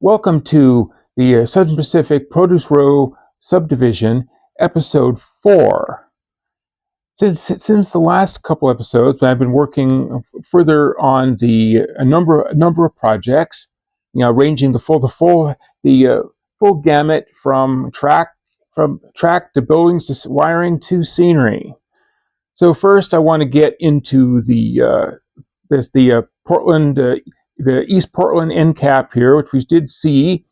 Welcome to the Southern Pacific Produce Row Subdivision, Episode 4. Since the last couple episodes, I've been working further on a number of projects, ranging the full gamut from track to buildings to wiring to scenery. So first, I want to get into the East Portland end cap here, which we did see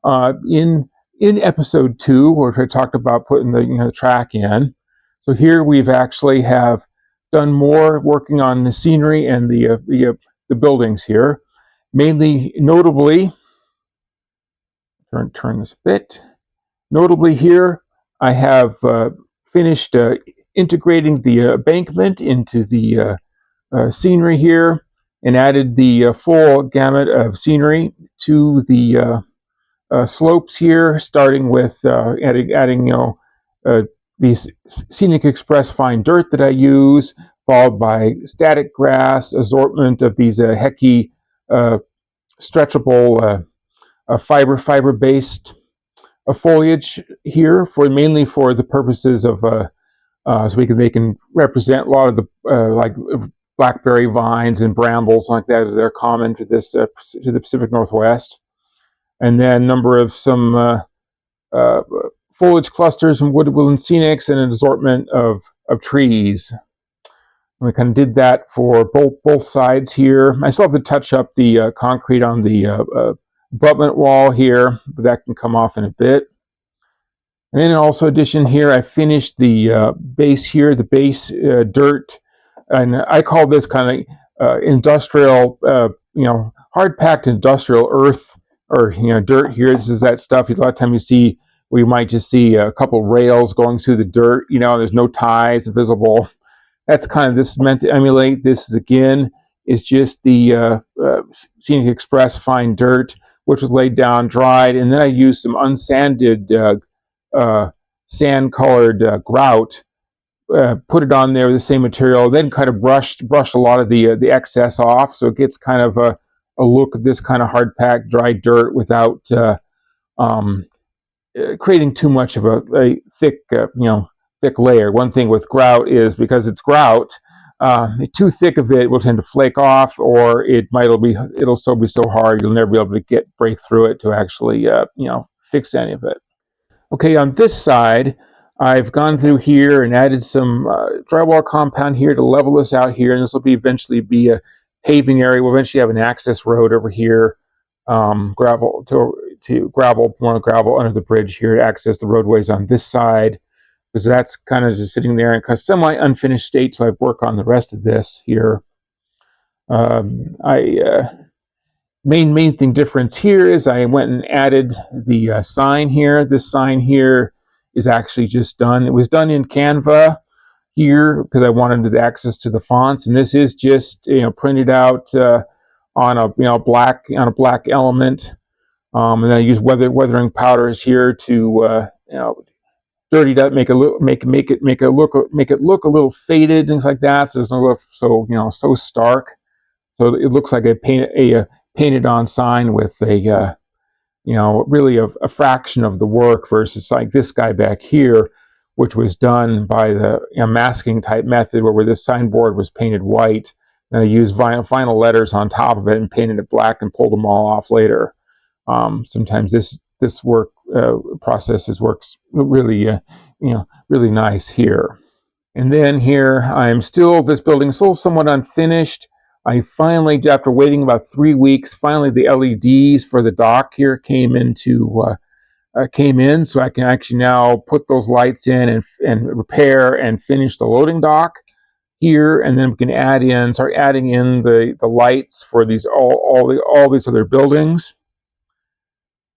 in episode 2, where I talked about putting the track in. So here we've actually have done more working on the scenery and the buildings here. Mainly, notably, turn this a bit. Notably here, I have finished integrating the embankment into the scenery here, and added the full gamut of scenery to the slopes here, starting with adding these Scenic Express fine dirt that I use, followed by static grass, assortment of these hecky stretchable fiber-based foliage here, mainly for the purposes of so they can represent a lot of the like blackberry vines and brambles like that as they're common to to the Pacific Northwest. And then a number of some foliage clusters and woodland scenics and an assortment of trees. And we kind of did that for both sides here. I still have to touch up the concrete on the abutment wall here, but that can come off in a bit. And then also addition here, I finished the base here, the base dirt. And I call this kind of industrial, hard-packed industrial earth or dirt here. This is that stuff. A lot of times you see, we might just see a couple rails going through the dirt. There's no ties visible. That's kind of this meant to emulate. This is just the Scenic Express fine dirt, which was laid down, dried, and then I used some unsanded sand-colored grout. Put it on there with the same material, then kind of brushed a lot of the excess off, so it gets kind of a look of this kind of hard-packed dry dirt without creating too much of a thick layer. One thing with grout is, because it's grout, too thick of it will tend to flake off, or it'll still be so hard you'll never be able to break through it to actually fix any of it. Okay, on this side, I've gone through here and added some drywall compound here to level this out here, and this will eventually be a paving area. We'll eventually have an access road over here, gravel under the bridge here to access the roadways on this side, because that's kind of just sitting there in a semi-unfinished state, so I work on the rest of this here. Main thing difference here is I went and added the sign here. This sign here is actually just done. It was done in Canva here because I wanted the access to the fonts, and this is just printed out on a black element, and I use weathering powders here to dirty it up, make it look a little faded, things like that, so it doesn't look so stark. So it looks like a painted on sign with a really a fraction of the work, versus like this guy back here, which was done by the masking type method, where this signboard was painted white, and I used vinyl letters on top of it and painted it black and pulled them all off later. Sometimes this work process works really really nice here. And then here this building is still somewhat unfinished. I finally, after waiting about 3 weeks, finally the LEDs for the dock here came in, so I can actually now put those lights in and repair and finish the loading dock here, and then we can start adding in the lights for these all these other buildings.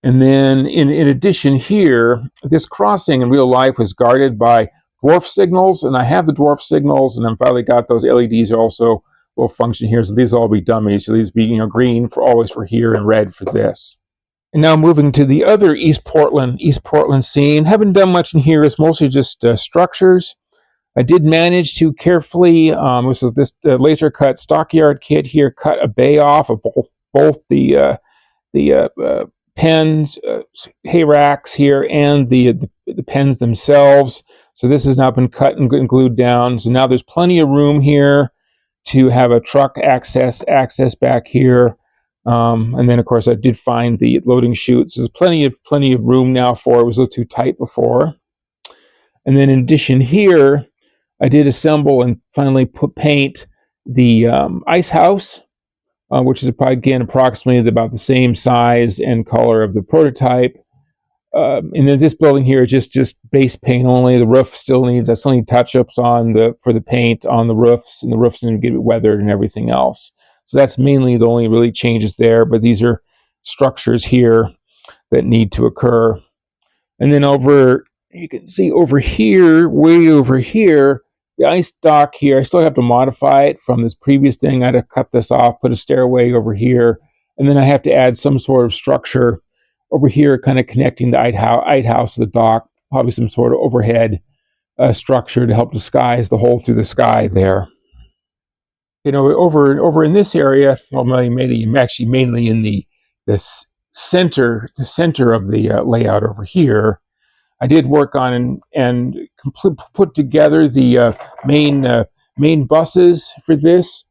And then in addition here, this crossing in real life was guarded by dwarf signals, and I have the dwarf signals, and I've finally got those LEDs also will function here. So these will all be dummies. So these be green always for here and red for this. And now moving to the other East Portland scene. Haven't done much in here. It's mostly just structures. I did manage to carefully, this laser cut stockyard kit here, cut a bay off of both the pens, hay racks here, and the pens themselves. So this has now been cut and glued down. So now there's plenty of room here to have a truck access back here. And then, of course, I did find the loading chutes. There's plenty of room now for it. It was a little too tight before. And then in addition here, I did assemble and finally paint the ice house, which is probably, again, approximately about the same size and color of the prototype. And then this building here is just base paint only. The roof still needs touch-ups for the paint on the roofs, and the roof's going to get weathered and everything else. So that's mainly the only really changes there. But these are structures here that need to occur. And then you can see over here, way over here, the ice dock here. I still have to modify it from this previous thing. I had to cut this off, put a stairway over here, and then I have to add some sort of structure over here, kind of connecting the ice house to the dock, probably some sort of overhead structure to help disguise the hole through the sky there. Over in this area, well, mainly in the center of the layout over here, I did work on and put together the main buses for this.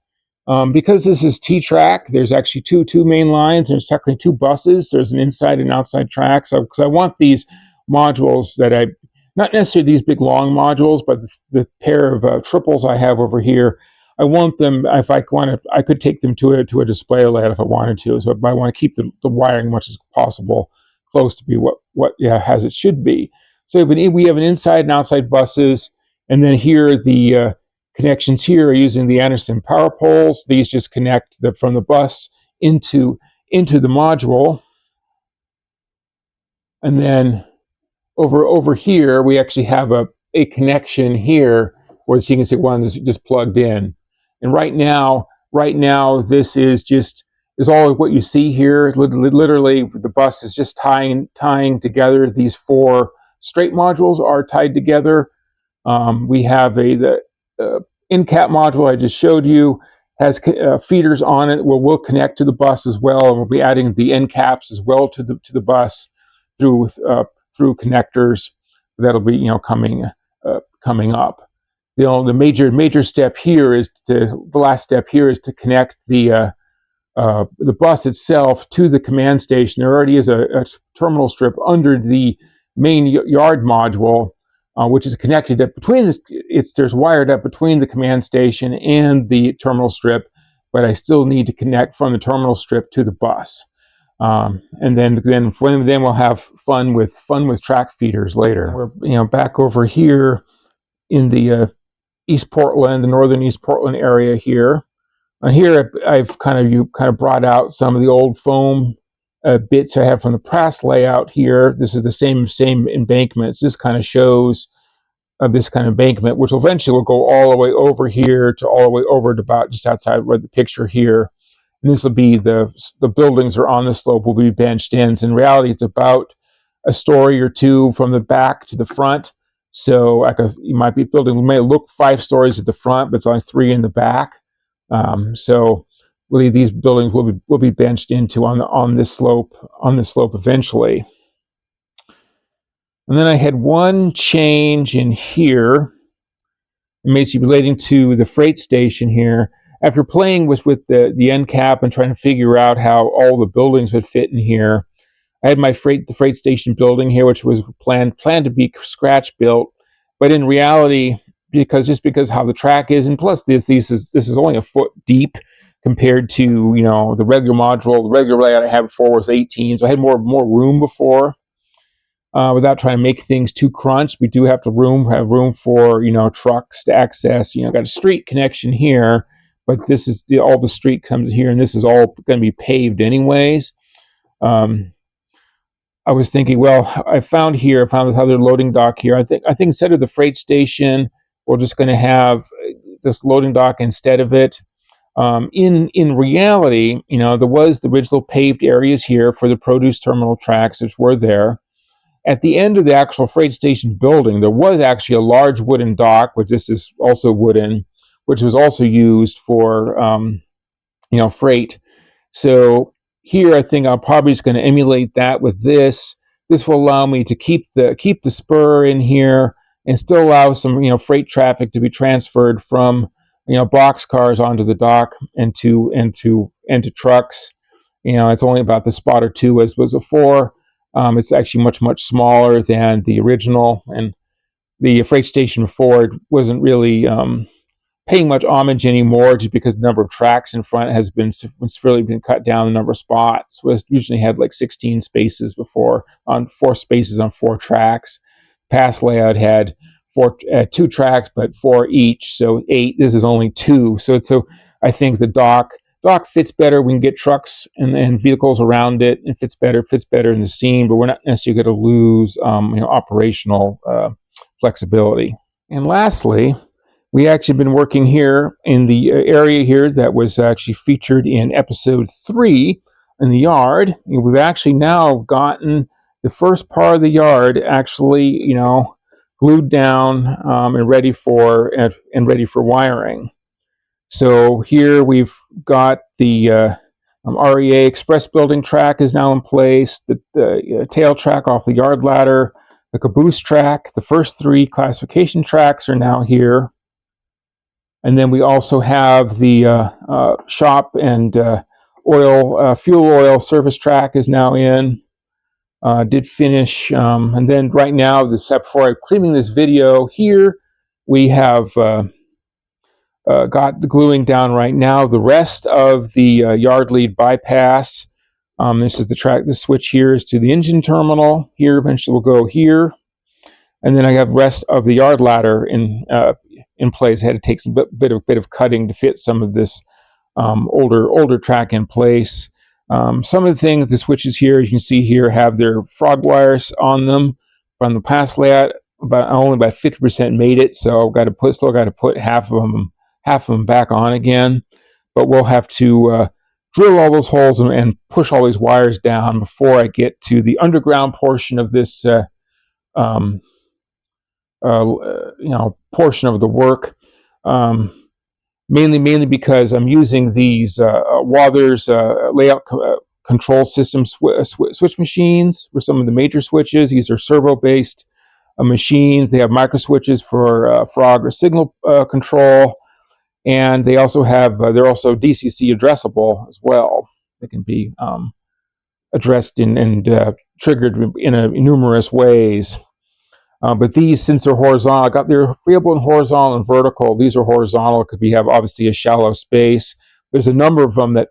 Because this is T-track, there's actually two main lines. There's technically two buses. There's an inside and outside track. So, because I want these modules not necessarily these big long modules, but the pair of triples I have over here, I want them, if I could take them to a display layout if I wanted to. So I want to keep the wiring much as possible close to be what as it should be. So we have an inside and outside buses, and then here the connections here are using the Anderson power poles. These just connect from the bus into the module. And then over here, we actually have a connection here where you can see one is just plugged in. And right now, this is all of what you see here. Literally, the bus is just tying together. These four straight modules are tied together. We have the end cap module I just showed you, has feeders on it. We'll connect to the bus as well, and we'll be adding the end caps as well to the bus through connectors that'll be coming up. The major step here is the last step here is to connect the bus itself to the command station. There already is a terminal strip under the main yard module, which is connected up between there's wired up between the command station and the terminal strip, but I still need to connect from the terminal strip to the bus. And then we'll have fun with track feeders later. We're back over here in the the northern East Portland area here. And here I've kind of brought out some of the old foam bits I have from the press layout here. This is the same embankments. This kind of shows this kind of embankment, which eventually will go all the way over here to all the way over to about just outside the picture here. And this will be the buildings are on the slope will be benched in. So in reality, it's about a story or two from the back to the front. So you might be building, it may look 5 stories at the front, but it's only 3 in the back. So really, these buildings will be benched into on this slope eventually. And then I had one change in here, basically relating to the freight station here. After playing with the end cap and trying to figure out how all the buildings would fit in here, I had the freight station building here, which was planned to be scratch built, but in reality, because how the track is, and plus this is only a foot deep compared to the regular module. The regular layout I had before was 18, so I had more room before. Without trying to make things too crunched, we do have room for trucks to access. Got a street connection here, but this is all the street comes here, and this is all going to be paved anyways. I was thinking, well, I found this other loading dock here. I think instead of the freight station, we're just going to have this loading dock instead of it. In reality, there was the original paved areas here for the produce terminal tracks, which were there. At the end of the actual freight station building, there was actually a large wooden dock, which this is also wooden, which was also used for freight. So here I think I'm probably just going to emulate that with this. This will allow me to keep the spur in here and still allow some freight traffic to be transferred from box cars onto the dock and to trucks. It's only about the spot or two as was before. It's actually much smaller than the original, and the freight station before wasn't really paying much homage anymore, just because the number of tracks in front has really been cut down. The number of spots was usually had like 16 spaces before, on 4 spaces on 4 tracks. Past layout had 2 tracks, but 4 each, so 8. This is only 2. So I think the dock fits better. We can get trucks and vehicles around it. It fits better in the scene, but we're not necessarily going to lose operational flexibility. And lastly, we actually been working here in the area here that was actually featured in episode 3 in the yard. And we've actually now gotten the first part of the yard actually, glued down and ready for wiring. So here we've got the REA express building track is now in place. The tail track off the yard ladder, the caboose track, the first 3 classification tracks are now here. And then we also have the shop and fuel oil service track is now in. Did finish, and then right now, before I'm cleaning this video here, we have got the gluing down right now. The rest of the yard lead bypass. This is the track. The switch here is to the engine terminal. Here, eventually, will go here, and then I have rest of the yard ladder in place. I had to take some bit of cutting to fit some of this older track in place. Some of the things, the switches here, as you can see here, have their frog wires on them. From the past layout, only about 50% made it, so still got to put half of them back on again. But we'll have to drill all those holes and push all these wires down before I get to the underground portion of this portion of the work. Mainly because I'm using these Waters layout control system switch machines for some of the major switches. These are servo-based machines. They have micro switches for frog or signal control, and they also have they're also DCC addressable as well. They can be addressed and triggered in numerous ways. But these, since they're horizontal, they're available in horizontal and vertical. These are horizontal because we have obviously a shallow space. There's a number of them that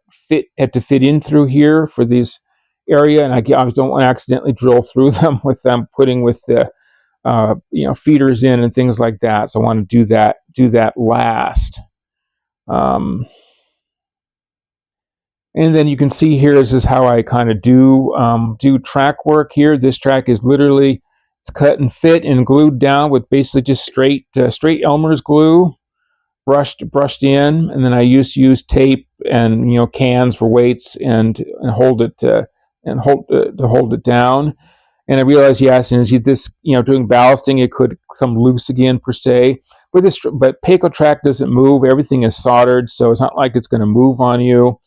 have to fit in through here for this area, and I don't want to accidentally drill through them with putting with the feeders in and things like that. So I want to do that last. And then you can see here, this is how I kind of do track work here. This track is literally, it's cut and fit and glued down with basically just straight Elmer's glue, brushed in, and then I use tape and cans for weights and hold it to hold it down. And I realized, yes, and as this doing ballasting, it could come loose again per se. But Payco track doesn't move. Everything is soldered, so it's not like it's going to move on you.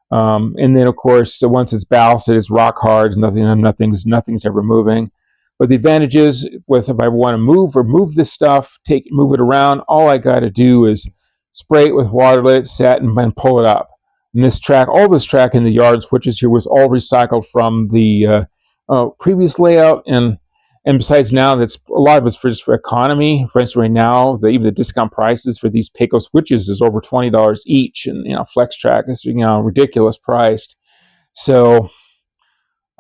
And then, of course, so once it's ballasted, it's rock hard. Nothing's ever moving. But the advantage is, if I want to move this stuff, move it around, all I got to do is spray it with water, let it set, and pull it up. And all this track in the yard switches here was all recycled from the previous layout. And besides, now that's a lot of it's just for economy. For instance, right now, even the discount prices for these Payco switches is over $20 each, and Flex Track is ridiculous priced. So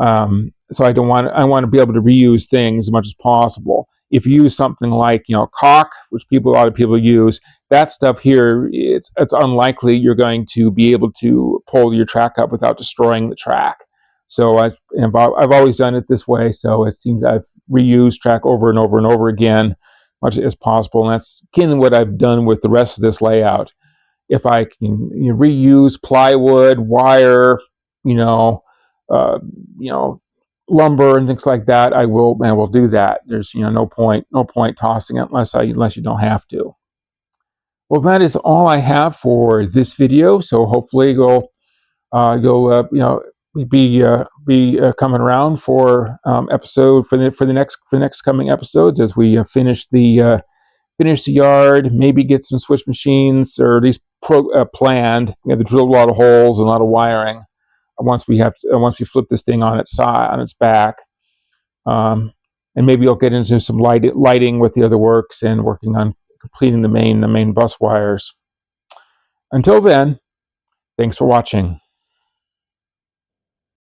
I want to be able to reuse things as much as possible. If you use something like caulk, which a lot of people use, that stuff here, it's unlikely you're going to be able to pull your track up without destroying the track. So I've always done it this way. So it seems I've reused track over and over and over again, much as possible. And that's kind of what I've done with the rest of this layout. If I can reuse plywood, wire, lumber and things like that, I will do that. There's no point tossing it unless you don't have to. Well, that is all I have for this video. So hopefully you'll be coming around for episode for the next coming episodes as we finish the yard, maybe get some switch machines or at least planned. We have to drill a lot of holes and a lot of wiring once we flip this thing on its side, on its back. And maybe I'll get into some lighting with the other works and working on completing the main bus wires. Until then, thanks for watching.